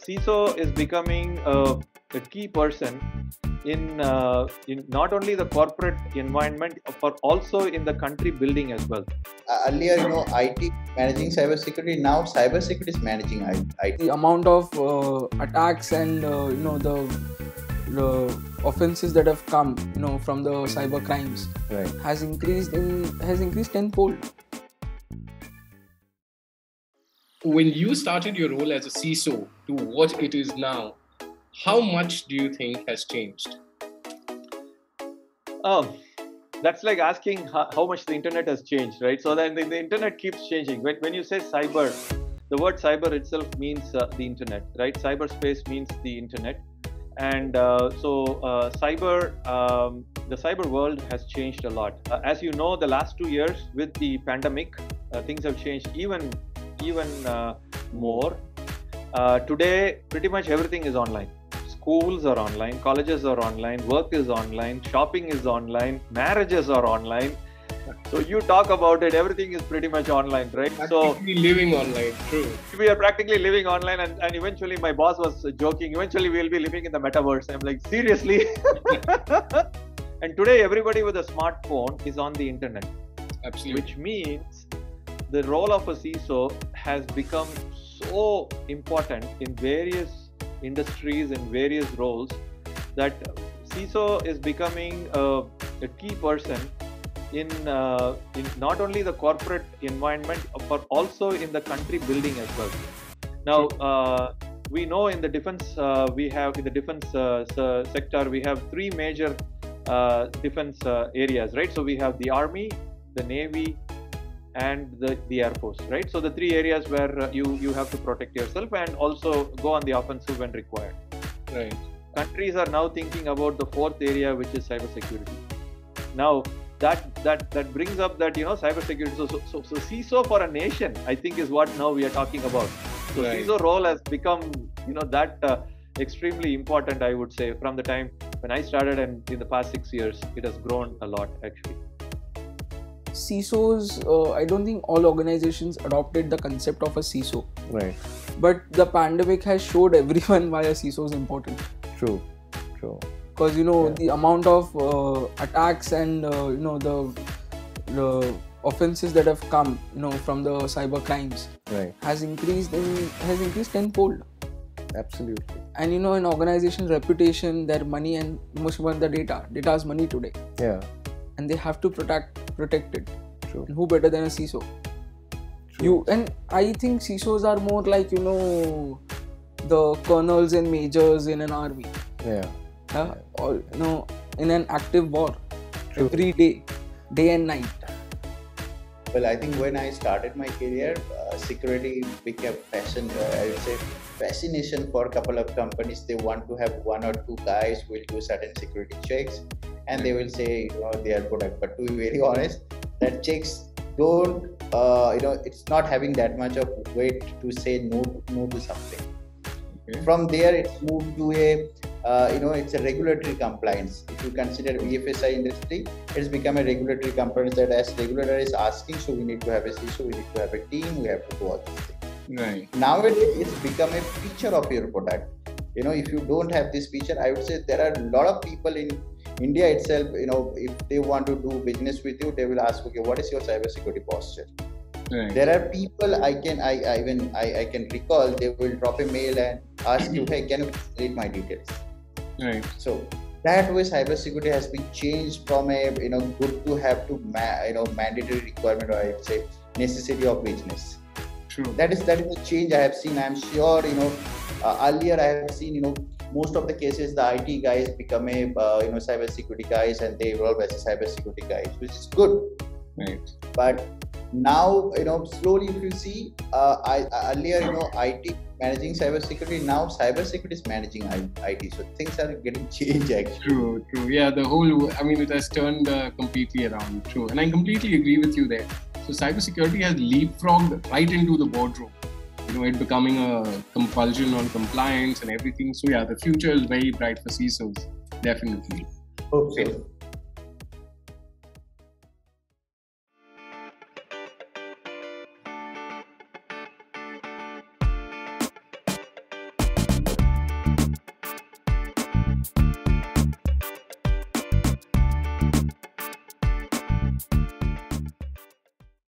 CISO is becoming a key person in not only the corporate environment, but also in the country building as well. Earlier, IT managing cybersecurity. Now, cybersecurity is managing IT. The amount of attacks and the offenses that have come, from the cyber crimes, Right. has increased tenfold. When you started your role as a CISO to what it is now, how much do you think has changed? That's like asking how much the internet has changed, right? So then the internet keeps changing. When you say cyber, the word cyber itself means the internet, right? Cyberspace means the internet. And the cyber world has changed a lot. As you know, the last 2 years with the pandemic, things have changed even more. Today, pretty much everything is online. Schools are online, colleges are online, work is online, shopping is online, marriages are online. So you talk about it, everything is pretty much online, right? Practically living online, true. We are practically living online, and eventually my boss was joking, eventually we'll be living in the metaverse. I'm like, seriously? And today everybody with a smartphone is on the internet. Absolutely. Which means the role of a CISO has become so important in various industries and various roles that CISO is becoming a key person in not only the corporate environment, but also in the country building as well. Now, we know in the defense sector, we have three major defense areas, right? So we have the Army, the Navy, and the Air Force, right? So the three areas where you have to protect yourself and also go on the offensive when required. Right. Countries are now thinking about the fourth area, which is cybersecurity. Now that brings up that cybersecurity. So CISO for a nation, I think, is what now we are talking about. So right. CISO role has become that extremely important, I would say, from the time when I started, and in the past 6 years, it has grown a lot actually. CISOs, I don't think all organizations adopted the concept of a CISO. Right. But the pandemic has showed everyone why a CISO is important. True. Because the amount of attacks and the offenses that have come, from the cyber crimes, Right. has increased tenfold. Absolutely. And an organization's reputation, their money, and most important the data. Data is money today. Yeah. And they have to protect it. True. And who better than a CISO? True. And I think CISOs are more like the colonels and majors in an army. Yeah. Or in an active war. True. Every day and night. Well, I think when I started my career, security became fascination for a couple of companies. They want to have one or two guys who will do certain security checks, and they will say their product. But to be very honest, that checks don't it's not having that much of weight to say no to something. Okay. From there, it's moved to it's a regulatory compliance. If you consider BFSI industry, it's become a regulatory compliance that as regulator is asking, so we need to have a CISO, we need to have a team, we have to do all these things. Right. Nowadays, it's become a feature of your product. If you don't have this feature, I would say there are a lot of people in India itself, if they want to do business with you, they will ask, okay, what is your cybersecurity posture? Right. There are people I can recall, they will drop a mail and ask you, hey, can you read my details? Right. So that way, cybersecurity has been changed from a good to have to mandatory requirement, or I would say necessity of business. True. That is a change I have seen. I am sure earlier I have seen most of the cases the IT guys become a cybersecurity guys, and they evolve as a cybersecurity guys, which is good. Right. But now slowly, if you see, earlier IT managing cybersecurity, now cybersecurity is managing IT. So things are getting changed actually. True. Yeah, it has turned completely around. True. And I completely agree with you there. So cybersecurity has leapfrogged right into the boardroom. It becoming a compulsion on compliance and everything. So yeah, the future is very bright for CISOs. Definitely. Okay.